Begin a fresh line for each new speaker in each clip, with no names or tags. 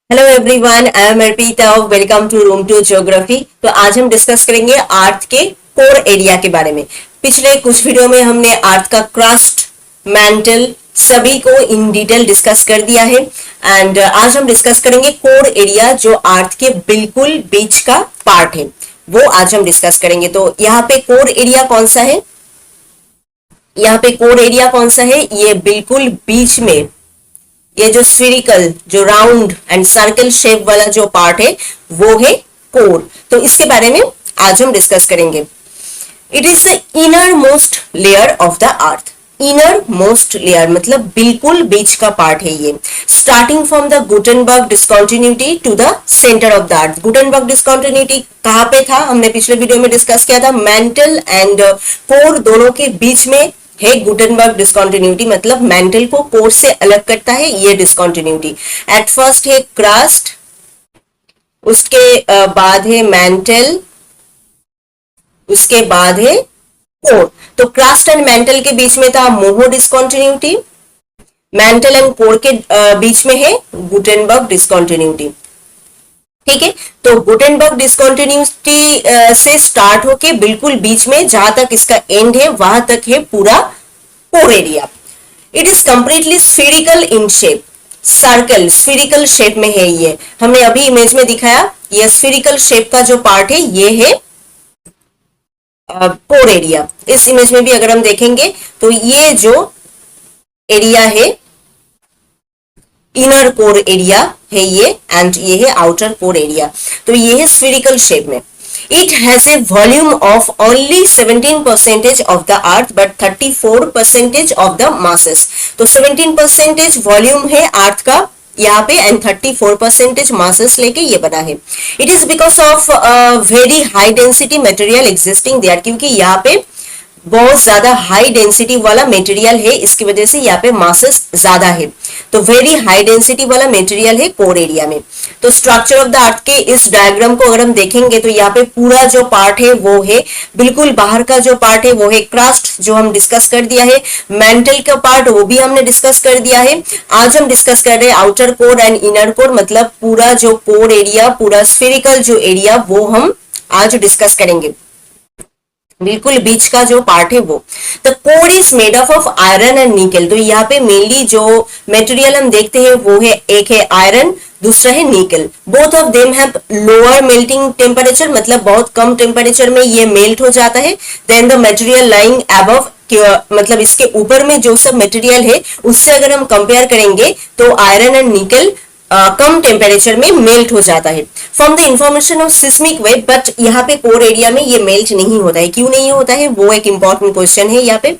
Hello everyone, I am Arpita. Welcome to room to geography. तो आज हम डिस्कस करेंगे अर्थ के कोर एरिया के बारे में। पिछले कुछ वीडियो में हमने अर्थ का क्रस्ट, मैंटल सभी को इन डिटेल डिस्कस कर दिया है एंड आज हम डिस्कस करेंगे कोर एरिया जो अर्थ के बिल्कुल बीच का पार्ट है, वो आज हम डिस्कस करेंगे। तो यहाँ पे कोर एरिया कौन सा है? यहाँ पे कोर एरिया कौन सा है? ये बिल्कुल बीच में ये जो स्फीरिकल, जो राउंड एंड सर्कल शेप वाला जो पार्ट है वो है कोर। तो इसके बारे में आज हम डिस्कस करेंगे। It is the inner most layer of the earth. Inner most layer मतलब बिल्कुल बीच का पार्ट है ये। Starting from the Gutenberg discontinuity to the centre of the earth. Gutenberg discontinuity कहाँ पे था? हमने पिछले वीडियो में डिस्कस किया था। मेंटल एंड कोर दोनों के बीच में है गुटेनबर्ग डिस्कंटिन्यूटी, मतलब मेंटल को कोर से अलग करता है ये डिस्कंटिन्यूटी। एट फर्स्ट है क्रस्ट, उसके बाद है मेंटल, उसके बाद है कोर। तो क्रस्ट एंड मेंटल के बीच में था मोहो डिस्कंटिन्यूटी, मेंटल एंड कोर के बीच में है गुटेनबर्ग डिस्कंटिन्यूटी। ठीक है, तो गुटेनबर्ग डिस्कंटिन्यूटी से स्टार्ट होके बिल्कुल बीच में जहां तक इसका एंड है वहां तक है पूरा core area. It is completely spherical in shape. Circle spherical shape में है ये। हमने अभी इमेज में दिखाया, ये स्फीरिकल शेप का जो पार्ट है ये है कोर एरिया। इस इमेज में भी अगर हम देखेंगे तो ये जो एरिया है इनर कोर एरिया है ये एंड ये है आउटर कोर एरिया। तो ये है स्फीरिकल शेप में। It has a volume of only 17% of the earth but 34% of the masses. तो 17% वॉल्यूम है अर्थ का यहाँ पे एंड 34% मासेस लेके ये बना है। It is because of very high density material existing there, क्योंकि यहाँ पे बहुत ज्यादा हाई डेंसिटी वाला मटेरियल है, इसकी वजह से यहाँ पे मासेस ज्यादा है। तो वेरी हाई डेंसिटी वाला मटेरियल है कोर एरिया में। तो स्ट्रक्चर ऑफ द अर्थ के इस डायग्राम को अगर हम देखेंगे तो यहाँ पे पूरा जो पार्ट है वो है, बिल्कुल बाहर का जो पार्ट है वो है क्रस्ट, जो हम डिस्कस कर दिया है। मेंटल का पार्ट वो भी हमने डिस्कस कर दिया है। आज हम डिस्कस कर रहे हैं outer core and inner core, मतलब पूरा जो कोर एरिया, पूरा स्फेरिकल जो एरिया वो हम आज डिस्कस करेंगे। बिल्कुल बीच का जो पार्ट है वो। The core is made of iron and nickel. तो यहाँ पे मेनली जो मटेरियल हम देखते हैं वो है, एक है आयरन, दूसरा है निकल। Both of them have lower melting temperature, मतलब बहुत कम टेम्परेचर में ये मेल्ट हो जाता है। Then the material lying above, मतलब इसके ऊपर में जो सब मटेरियल है उससे अगर हम कंपेयर करेंगे तो आयरन एंड निकल कम टेम्परेचर में मेल्ट हो जाता है। From the information of seismic wave, but यहाँ पे कोर एरिया में ये मेल्ट नहीं होता है। क्यों नहीं होता है वो एक इंपॉर्टेंट क्वेश्चन है यहाँ पे।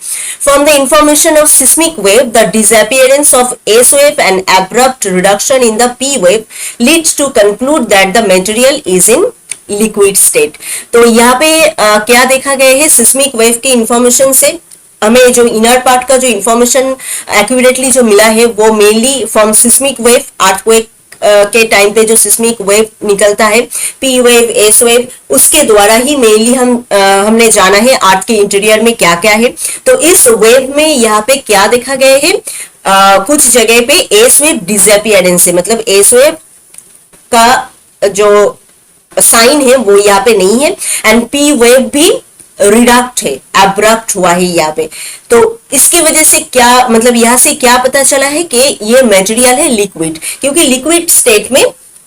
From the information of seismic wave, the disappearance of S wave and abrupt reduction in the P wave leads to conclude that the material is in liquid state. तो यहाँ पे क्या देखा गया है? सिस्मिक वेव के इंफॉर्मेशन से हमें जो इनर पार्ट का जो इंफॉर्मेशन एक्यूरेटली जो मिला है वो mainly from seismic wave, earthquake के टाइम पे जो सिस्मिक वेव निकलता है, पी वेव, एस वेव, उसके द्वारा ही मेनली हमने जाना है अर्थ के इंटीरियर में क्या क्या है। तो इस वेव में यहाँ पे क्या देखा गया है? कुछ जगह पे एस वेव डिसअपियरेंस है, मतलब एस वेव का जो साइन है वो यहाँ पे नहीं है एंड पी वेव भी रिडक्ट है, एब्रप्ट हुआ है यहाँ पे। तो इसकी वजह से क्या, मतलब यहाँ से क्या पता चला है कि ये मटेरियल है लिक्विड, क्योंकि लिक्विड स्टेट में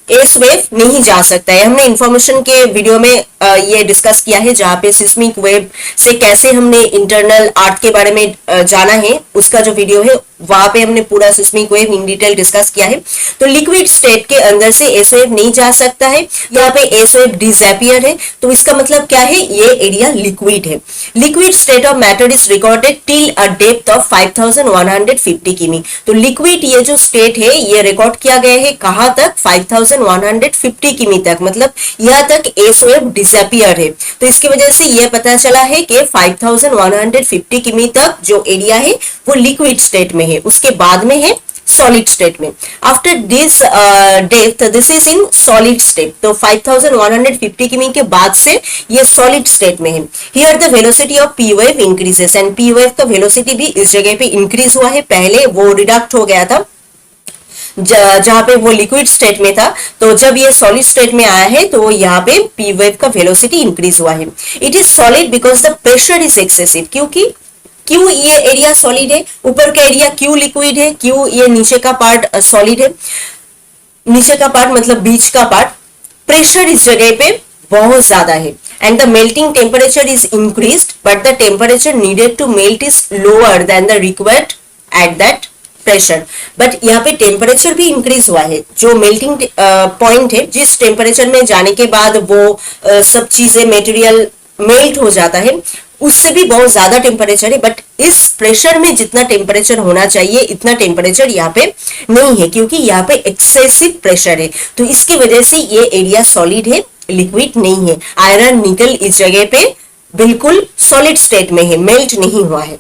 एस वेव नहीं जा सकता है। हमने इंफॉर्मेशन के वीडियो में ये डिस्कस किया है, जहाँ पे सिस्मिक वेव से कैसे हमने इंटरनल अर्थ के बारे में जाना है, उसका जो वीडियो है वहां पे हमने पूरा seismic wave in detail discuss किया है। तो लिक्विड स्टेट के अंदर से एस वेव नहीं जा सकता है, यहाँ पे एस वेव डिसअपियर है। तो इसका मतलब क्या है? ये एरिया लिक्विड है। Liquid state of matter is recorded till a depth of 5150 किमी। तो लिक्विड ये जो स्टेट है ये रिकॉर्ड किया गया है कहाँ तक? 5150 किमी तक, मतलब यहाँ तक एस वेव डिसअपियर है। तो इसकी वजह से ये पता चला है कि 5150 किमी तक जो एरिया है वो लिक्विड स्टेट में है। उसके बाद में है सॉलिड स्टेट में। After this depth this is in solid state. तो 5150 किमी के बाद से ये सॉलिड स्टेट में है। Here the velocity of P wave increases and P wave का वेलोसिटी भी इस जगह पे इंक्रीज हुआ है, पहले वो रिडक्ट हो गया था। जहां पे वो लिक्विड स्टेट में था, तो जब ये सॉलिड स्टेट में आया है तो यहाँ पे पी वेव का वेलोसिटी इंक्रीज हुआ है। It is solid because the pressure is excessive, क्योंकि क्यों ये एरिया सॉलिड है, ऊपर का एरिया क्यों लिक्विड है, क्यों ये नीचे का पार्ट सॉलिड है, नीचे का पार्ट मतलब बीच का पार्ट, प्रेशर इस जगह पे बहुत ज्यादा है and the melting temperature is increased but the temperature needed to melt is lower than the required at that pressure. But यहाँ पे टेम्परेचर भी इंक्रीज हुआ है, जो मेल्टिंग पॉइंट है, जिस टेम्परेचर में जाने के बाद वो सब चीजें मेटेरियल मेल्ट हो जाता है, उससे भी बहुत ज्यादा टेम्परेचर है। बट इस प्रेशर में जितना टेम्परेचर होना चाहिए इतना टेम्परेचर यहाँ पे नहीं है, क्योंकि यहाँ पे एक्सेसिव प्रेशर है, तो इसकी वजह से ये एरिया सॉलिड है, लिक्विड नहीं है। आयरन निकल इस जगह पे बिल्कुल सॉलिड स्टेट में है, मेल्ट नहीं हुआ है।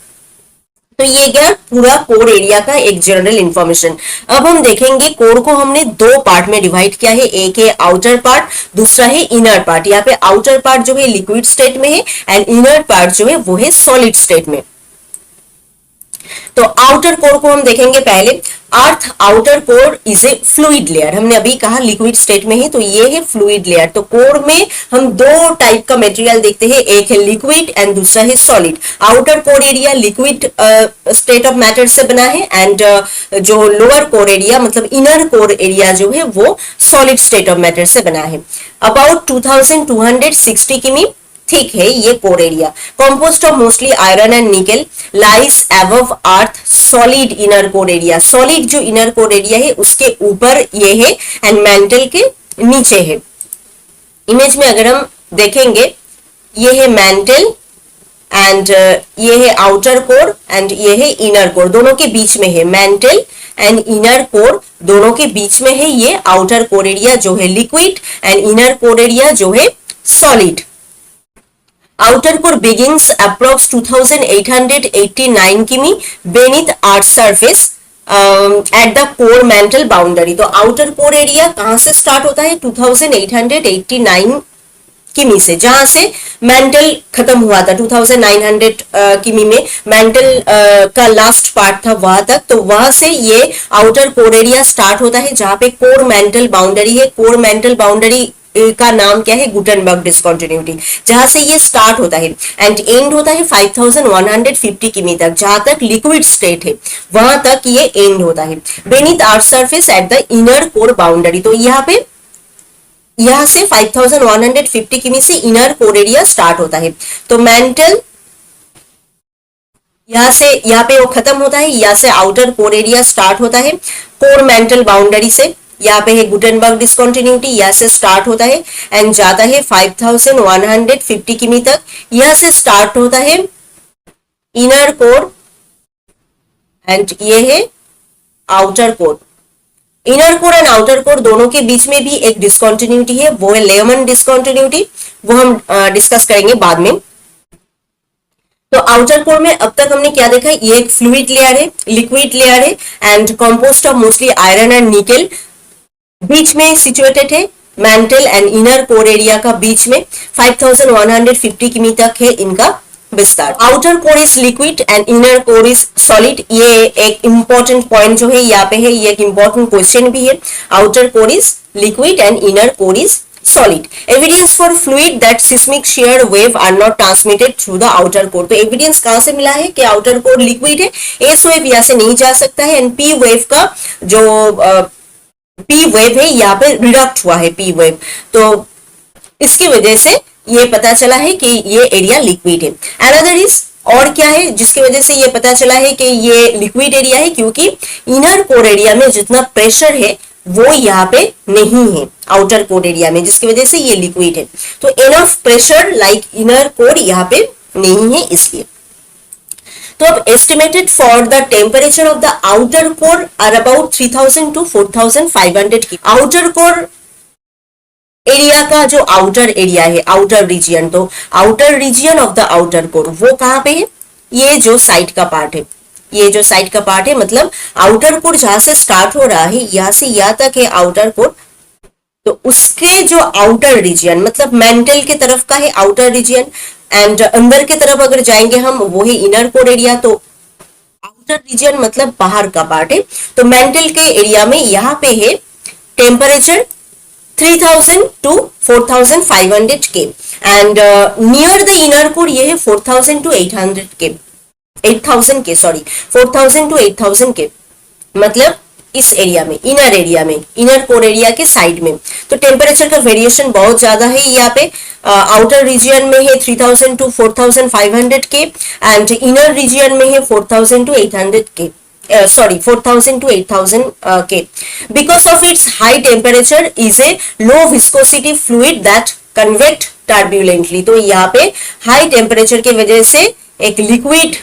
तो ये गया पूरा कोर एरिया का एक जनरल इंफॉर्मेशन। अब हम देखेंगे कोर को हमने दो पार्ट में डिवाइड किया है, एक है आउटर पार्ट, दूसरा है इनर पार्ट। यहाँ पे आउटर पार्ट जो है लिक्विड स्टेट में है एंड इनर पार्ट जो है वो है सॉलिड स्टेट में। तो आउटर कोर को हम देखेंगे पहले। Earth outer core is a fluid layer, हमने अभी कहा लिक्विड स्टेट में है, तो ये है फ्लूइड लेयर। तो कोर में हम दो टाइप का मटेरियल देखते हैं, एक है लिक्विड एंड दूसरा है solid. Outer core area liquid state of matter से बना है एंड जो लोअर कोर एरिया मतलब इनर कोर एरिया जो है वो सॉलिड स्टेट ऑफ मैटर से बना है। अबाउट 2260 किमी थिक है ये core area, composed of mostly iron and nickel, lies above earth solid inner core area। solid जो inner core area है उसके ऊपर ये है एंड mantle के नीचे है। इमेज में अगर हम देखेंगे ये है mantle एंड ये है आउटर कोर एंड ये है इनर कोर, दोनों के बीच में है mantle एंड इनर कोर, दोनों के बीच में है ये आउटर कोर एरिया जो है liquid and inner core area जो है solid. Outer core begins approx 2889 किमी beneath earth surface at the core mantle boundary। तो आउटर कोर एरिया कहां से स्टार्ट होता है 2889 किमी से, जहां से मेंटल खत्म हुआ था 2900 किमी में मेंटल का लास्ट पार्ट था वहां तक। तो वहां से ये आउटर कोर एरिया स्टार्ट होता है जहां पे कोर मेंटल बाउंड्री है। कोर मेंटल बाउंड्री का नाम क्या है गुटनबर्ग डिस्कंटिन्यूटी, जहां से ये स्टार्ट होता है एंड एंड होता है 5150 किमी तक, जहां तक लिक्विड स्टेट है वहां तक ये एंड होता है beneath earth surface at the inner core boundary. तो यहाँ से 5150 किमी से इनर कोर एरिया स्टार्ट होता है। तो मेंटल यहाँ पे वो खत्म होता है, यहाँ से आउटर कोर एरिया स्टार्ट होता है कोर मेंटल बाउंड्री से। यहाँ पे है गुटनबर्ग डिस्कंटिन्यूटी, यहाँ से स्टार्ट होता है एंड जाता है 5150 किमी तक। यहाँ से स्टार्ट होता है इनर कोर एंड ये है outer core. Inner core and outer core दोनों के बीच में भी एक डिस्कंटिन्यूटी है, वो है लेमन डिस्कंटिन्यूटी, वो हम डिस्कस करेंगे बाद में। तो आउटर कोर में अब तक हमने क्या देखा, ये एक फ्लूइड लेयर है, लिक्विड लेयर है and compost of mostly iron and nickel. बीच में सिचुएटेड है mantle and inner core area का बीच में 5150 किमी तक है इनका विस्तार। Outer core is liquid and inner core is solid. ये एक इंपॉर्टेंट पॉइंट जो है यहाँ पे है, ये एक इंपॉर्टेंट क्वेश्चन भी है। Outer core is liquid and inner core is solid। evidence for fluid that seismic shear wave are not transmitted through the outer core। तो एविडेंस कहां से मिला है कि आउटर कोर लिक्विड है, एस वेव यहाँ से नहीं जा सकता है एंड पी वेव का जो पी वेव है यहाँ पे रिडक्ट हुआ है पी वेव, तो इसकी वजह से ये पता चला है कि ये एरिया लिक्विड है। अनदर इज और क्या है जिसकी वजह से ये पता चला है कि ये लिक्विड एरिया है, क्योंकि इनर कोर एरिया में जितना प्रेशर है वो यहाँ पे नहीं है आउटर कोर एरिया में, जिसकी वजह से ये लिक्विड है। तो enough pressure like inner core यहाँ पे नहीं है इसलिए। तो अब estimated for the temperature of the outer core are about 3000 to 4500 की। आउटर कोर एरिया का जो आउटर एरिया है आउटर रीजियन, तो outer region of the outer core वो कहाँ पे है, ये जो साइड का पार्ट है, ये जो साइड का पार्ट है मतलब आउटर कोर जहां से स्टार्ट हो रहा है यहाँ से यहाँ तक है आउटर कोर। तो उसके जो आउटर रीजियन मतलब मेंटल के तरफ का है आउटर रीजियन एंड अंदर के तरफ अगर जाएंगे हम वो है इनर कोर एरिया। तो आउटर रीजन मतलब बाहर का पार्ट है। तो मेंटल के एरिया में यहाँ पे है टेम्परेचर 3000 to 4500 के, and near the inner core ये है 4000 to 800 के, 8000 के, सॉरी 4000 to 8000 के, मतलब इस एरिया में, इनर एरिया में, इनर कोर एरिया के साइड में। तो टेम्परेचर का वेरिएशन बहुत ज्यादा है यहाँ पे। आउटर रीजन में है 3000 to 4500 के, एंड इनर रीजन में है 4000 to 800 के, sorry 4000 to 8000 K. Because of its high temperature is a low viscosity fluid that convect turbulently. तो यहाँ पे हाई टेम्परेचर की वजह से एक लिक्विड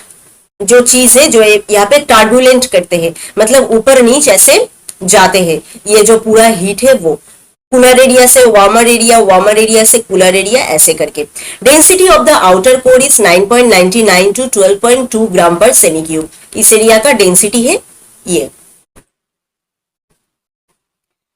जो चीज है जो यहाँ पे टर्बुलेंट करते हैं, मतलब ऊपर नीचे ऐसे जाते हैं, ये जो पूरा हीट है वो कूलर एरिया से वार्मर एरिया, वार्मर एरिया से कूलर एरिया, ऐसे करके। Density of the outer core is 9.99 to 12.2 ग्राम पर सेमी क्यूब। इस एरिया का डेंसिटी है ये।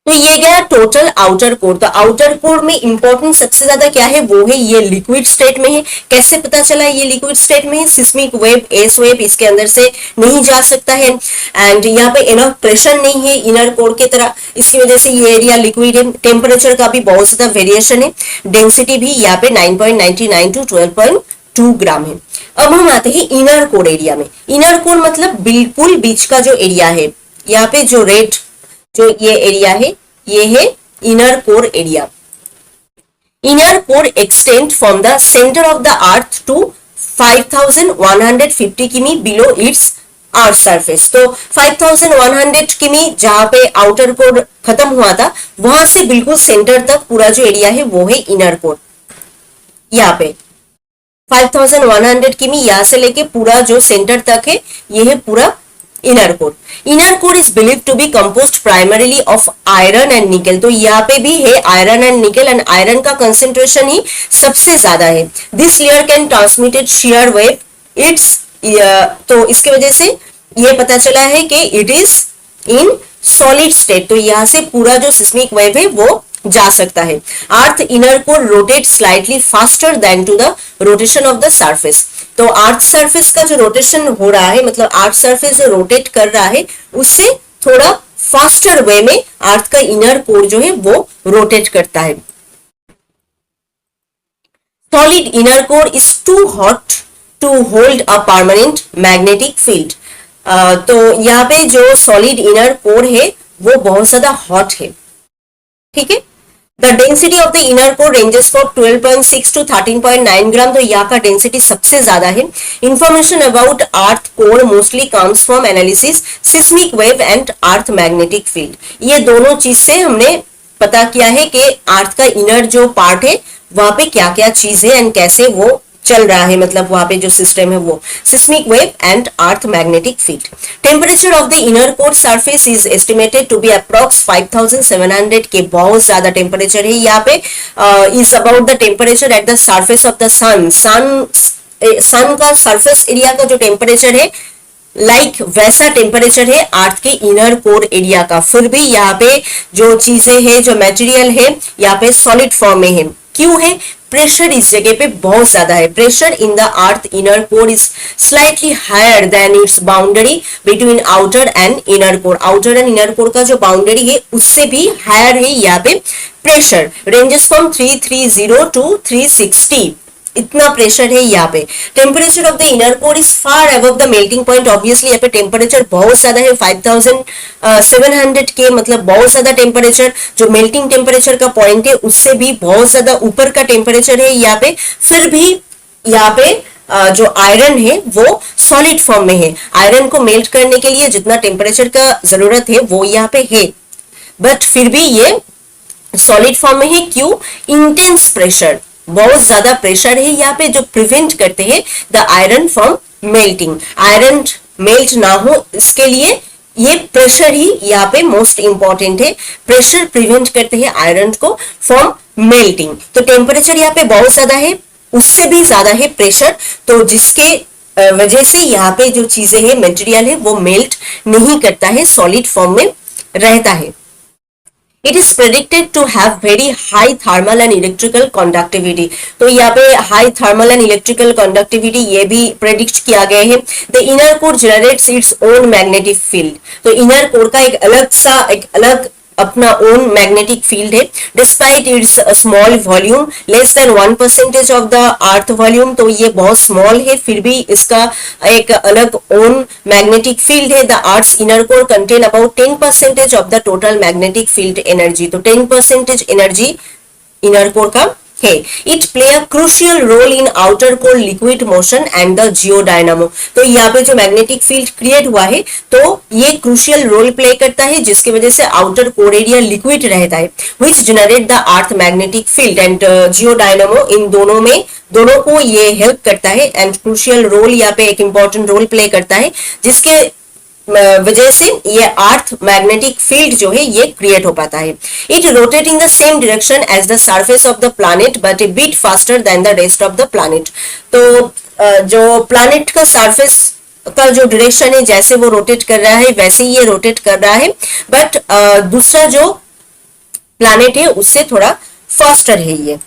तो ये गया टोटल आउटर कोर। तो आउटर कोर में इंपॉर्टेंट सबसे ज्यादा क्या है, वो है ये लिक्विड स्टेट में है। कैसे पता चला ये लिक्विड स्टेट में है? सिस्मिक वेव, एस वेव इसके अंदर से नहीं जा सकता है, एंड यहाँ पे इनफ प्रेशर नहीं है इनर कोर की तरह, इसकी वजह से ये एरिया लिक्विड है। टेम्परेचर का भी बहुत ज्यादा वेरिएशन है। डेंसिटी भी यहाँ पे 9.99 to 12.2 ग्राम है। अब हम आते हैं इनर कोर एरिया में। इनर कोर मतलब बिल्कुल बीच का जो एरिया है, यहाँ पे जो रेड जो ये एरिया है, ये है inner core area. Inner core extend from the centre of the earth to 5150 km below it's earth surface. तो 5100 किमी जहां पे आउटर कोर खत्म हुआ था, वहां से बिल्कुल सेंटर तक पूरा जो एरिया है वो है इनर कोर। यहाँ पे 5100 किमी यहां से लेके पूरा जो सेंटर तक है, ये है पूरा inner core. Inner core is believe to be composed primarily of iron and nickel. तो यहाँ पे भी है iron and nickel, and iron का कंसेंट्रेशन ही सबसे ज्यादा है। This layer can transmitted shear wave its, तो इसकी वजह से ये पता चला है कि it is in solid state. तो यहाँ से पूरा जो सिस्मिक वेव है वो जा सकता है। Earth inner core rotate slightly faster than to the rotation of the surface. तो अर्थ सरफेस का जो रोटेशन हो रहा है, मतलब अर्थ सरफेस जो रोटेट कर रहा है, उससे थोड़ा फास्टर वे में अर्थ का इनर कोर जो है वो रोटेट करता है। Solid inner core is too hot to hold a permanent magnetic field. तो यहाँ पे जो सॉलिड इनर कोर है वो बहुत ज्यादा हॉट है, ठीक है। The density of the inner core ranges for 12.6 to 13.9 ग्राम। तो यहाँ का डेंसिटी सबसे ज्यादा है। Information about earth core mostly comes from analysis seismic wave and earth magnetic field. ये दोनों चीज से हमने पता किया है कि अर्थ का इनर जो पार्ट है वहां पे क्या क्या चीज है एंड कैसे वो चल रहा है, मतलब वहां पे जो सिस्टम है वो seismic wave and earth magnetic field. Temperature of the inner core surface is estimated to be approx 5700 K. बहुत ज्यादा टेम्परेचर है यहाँ पे। Is about the temperature at the surface of the sun. Sun का surface area का जो temperature है, like वैसा टेम्परेचर है अर्थ के इनर कोर एरिया का। फिर भी यहाँ पे जो चीजें हैं, जो मटेरियल है, यहाँ पे सॉलिड फॉर्म में है। क्यों है? प्रेशर इस जगह पे बहुत ज्यादा है। Pressure in the earth inner core is slightly higher than its boundary between outer and inner core. Outer and inner core का जो बाउंड्री है उससे भी हायर है यहाँ पे प्रेशर। रेंजेस फ्रॉम 330 to 360, इतना प्रेशर है यहाँ पे। Temperature of the inner core is far above the melting point. Obviously यहाँ पे टेम्परेचर बहुत ज्यादा है, 5700 के, मतलब बहुत ज्यादा टेम्परेचर। जो मेल्टिंग टेम्परेचर का पॉइंट है उससे भी बहुत ज्यादा ऊपर का टेम्परेचर है यहाँ पे। फिर भी यहाँ पे जो आयरन है वो सॉलिड फॉर्म में है। आयरन को मेल्ट करने के लिए जितना टेम्परेचर का जरूरत है वो यहाँ पे है, बट फिर भी ये सॉलिड फॉर्म में है। क्यों? इंटेंस प्रेशर, बहुत ज्यादा प्रेशर है यहाँ पे जो प्रिवेंट करते हैं the iron from melting. Iron melt ना हो इसके लिए ये प्रेशर ही यहाँ पे मोस्ट इंपॉर्टेंट है। प्रेशर प्रिवेंट करते हैं आयरन को फ्रॉम मेल्टिंग। तो टेम्परेचर यहाँ पे बहुत ज्यादा है, उससे भी ज्यादा है प्रेशर, तो जिसके वजह से यहाँ पे जो चीजें है, मटेरियल है, वो मेल्ट नहीं करता है, सॉलिड फॉर्म में रहता है। It is predicted to have very high thermal and electrical conductivity. तो यहाँ पे high thermal and electrical conductivity ये भी प्रेडिक्ट किया गया है। The inner core generates its own magnetic field. तो इनर कोर का एक अलग अपना ओन मैग्नेटिक फील्ड है। Despite its small volume less than 1% of the earth volume. तो ये बहुत स्मॉल है, फिर भी इसका एक अलग ओन मैग्नेटिक फील्ड है। The earth inner core contain about 10% of the total magnetic field energy. तो 10% एनर्जी इनर कोर का है। It play a crucial role in outer core liquid motion and the geodynamo. तो यहाँ पे जो magnetic field create हुआ है तो ये क्रूशियल रोल प्ले करता है, जिसकी वजह से आउटर कोर एरिया लिक्विड रहता है, which generate the earth magnetic field and geodynamo. इन दोनों को ये हेल्प करता है एंड क्रूशियल रोल यहाँ पे एक इंपॉर्टेंट रोल प्ले करता है, जिसके वजह से ये अर्थ मैग्नेटिक फील्ड जो है ये क्रिएट हो पाता है। It rotate in the same direction as the surface of the planet but a bit faster than the rest of the planet. तो जो प्लैनेट का सरफेस का जो डायरेक्शन है जैसे वो रोटेट कर रहा है वैसे ही ये रोटेट कर रहा है, बट दूसरा जो प्लैनेट है उससे थोड़ा फास्टर है ये।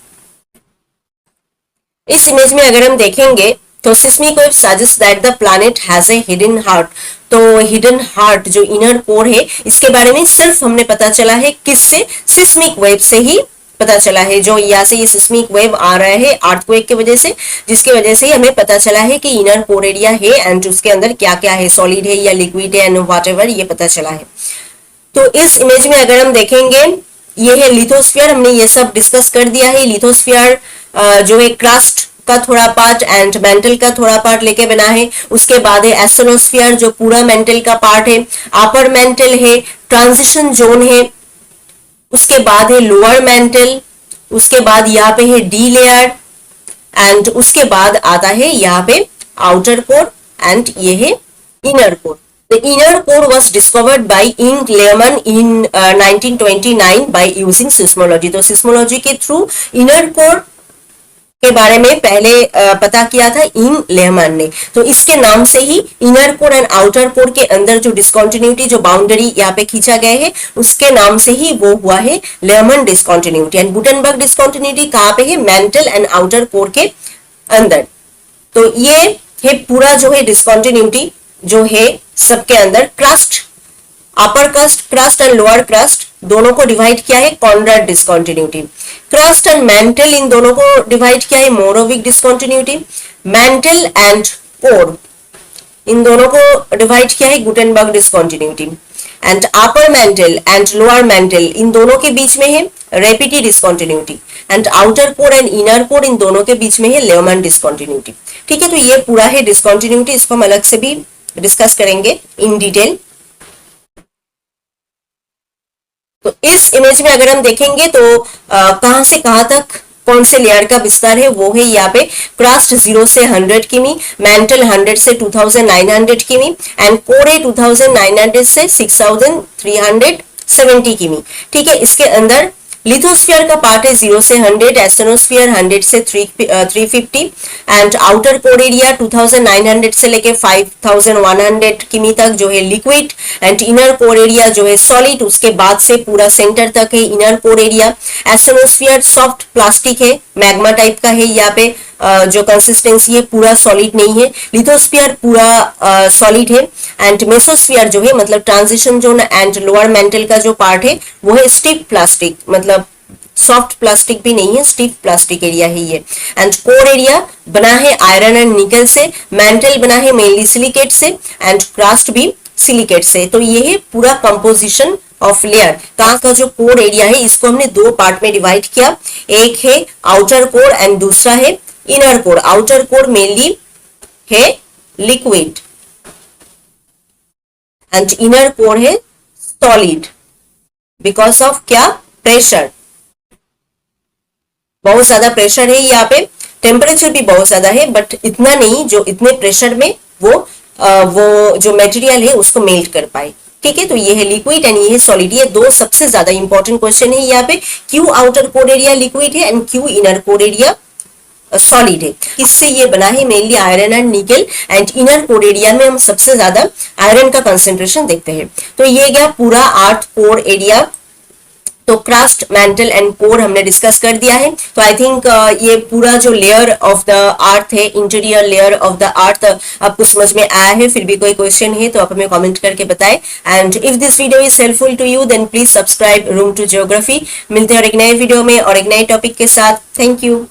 इस इमेज में अगर हम देखेंगे तो seismic wave suggest that the planet has a hidden heart. तो हिडन हार्ट जो इनर कोर है इसके बारे में सिर्फ हमने पता चला है किससे, सिस्मिक वेव से ही पता चला है। जो यहाँ से ये सिस्मिक वेव आ रहा है अर्थक्वेक की वजह से, जिसकी वजह से हमें पता चला है कि इनर कोर एरिया है एंड उसके अंदर क्या क्या है, सॉलिड है या लिक्विड है एंड व्हाटएवर, ये पता चला है। तो इस इमेज में अगर हम देखेंगे ये है लिथोस्फीयर, हमने ये सब डिस्कस कर दिया है। लिथोस्फीयर जो है क्रस्ट का थोड़ा पार्ट एंड मेंटल का थोड़ा पार्ट लेके बना है। उसके बाद है एस्टेनोस्फीयर जो पूरा मेंटल का पार्ट है, अपर मेंटल है, ट्रांजिशन जोन है, उसके बाद है लोअर मेंटल, उसके बाद यहाँ पे है डी लेयर एंड उसके बाद आता है यहाँ पे आउटर कोर एंड ये है inner core. The inner core was discovered by Ing Lehmann in 1929 by using seismology। तो सिस्मोलॉजी के थ्रू इनर कोर के बारे में पहले पता किया था इंग लेहमैन ने। तो इसके नाम से ही inner core and outer core के अंदर जो डिस्कंटिन्यूटी जो बाउंड्री यहाँ पे खींचा गया है उसके नाम से ही वो हुआ है Lehman discontinuity. And Gutenberg discontinuity कहाँ पे है, मेंटल एंड आउटर कोर के अंदर। तो ये है पूरा जो है डिस्कंटिन्यूटी जो है सबके अंदर। Crust, upper crust and lower crust दोनों को डिवाइड किया है Conrad discontinuity. Crust and mantle इन दोनों को डिवाइड किया है Mohorovicic discontinuity. Mantle and core इन दोनों को डिवाइड किया है Gutenberg discontinuity. And upper mantle and lower mantle इन दोनों के बीच में है Repetti discontinuity. And outer core and inner core इन दोनों के बीच में है लेहमैन डिस्कंटिन्यूटी। ठीक है, तो ये पूरा है डिस्कंटिन्यूटी, इसको हम अलग से भी डिस्कस करेंगे इन डिटेल। तो इस इमेज में अगर हम देखेंगे तो कहां से कहां तक कौन से लेयर का विस्तार है वो है यहाँ पे क्रस्ट 0 से 100 किमी, मेंटल 100 से 2900 किमी एंड कोर है 2900 से 6370 किमी। ठीक है, इसके अंदर लिथोस्फीयर का पार्ट है 0 से 100, एस्टेनोस्फीयर 100 से 350 एंड आउटर कोर एरिया 2900 से लेके 5100 किमी तक जो है liquid and inner core area जो है सॉलिड, उसके बाद से पूरा सेंटर तक है inner core area. एस्टेनोस्फीयर soft plastic है, मैग्मा टाइप का है, यहाँ पे जो कंसिस्टेंसी है पूरा सॉलिड नहीं है। लिथोस्फीयर पूरा सॉलिड है एंड मेसोस्फीयर जो है मतलब transition zone and lower mental का जो पार्ट है वो है स्टिफ प्लास्टिक, मतलब सॉफ्ट प्लास्टिक भी नहीं है, स्टिफ प्लास्टिक एरिया है ये। एंड कोर एरिया बना है आयरन एंड निकल से, मेंटल बना है मेनली सिलिकेट से एंड क्रस्ट भी सिलिकेट से। तो ये है पूरा कंपोजिशन ऑफ लेयर। कहाँ का जो कोर एरिया है इसको हमने दो पार्ट में डिवाइड किया, एक है आउटर कोर एंड दूसरा है inner core. Outer core mainly है लिक्विड एंड इनर कोर है सॉलिड बिकॉज ऑफ क्या, प्रेशर। बहुत ज्यादा प्रेशर है यहाँ पे, टेम्परेचर भी बहुत ज्यादा है बट इतना नहीं जो इतने प्रेशर में वो जो मटेरियल है उसको मेल्ट कर पाए। ठीक है, तो ये है लिक्विड एंड ये है सॉलिड। ये दो सबसे ज्यादा इंपॉर्टेंट क्वेश्चन है यहाँ पे, क्यों आउटर कोर एरिया लिक्विड है एंड क्यों इनर कोर एरिया सॉलिड है। किससे ये बना है, mainly iron and nickel and inner core area में हम सबसे ज्यादा आयरन का कंसेंट्रेशन देखते हैं। तो ये गया पूरा 8 कोर एरिया तो क्रस्ट, मैंटल एंड कोर हमने डिस्कस कर दिया है। तो आई थिंक ये पूरा जो लेयर ऑफ द अर्थ है, इंटीरियर लेयर ऑफ द अर्थ, आपको समझ में आया है। फिर भी कोई क्वेश्चन है तो आप हमें कमेंट करके बताएं। And if this video is helpful to you then please subscribe room to geography. मिलते हैं और एक नए वीडियो में और एक नए टॉपिक के साथ। Thank you.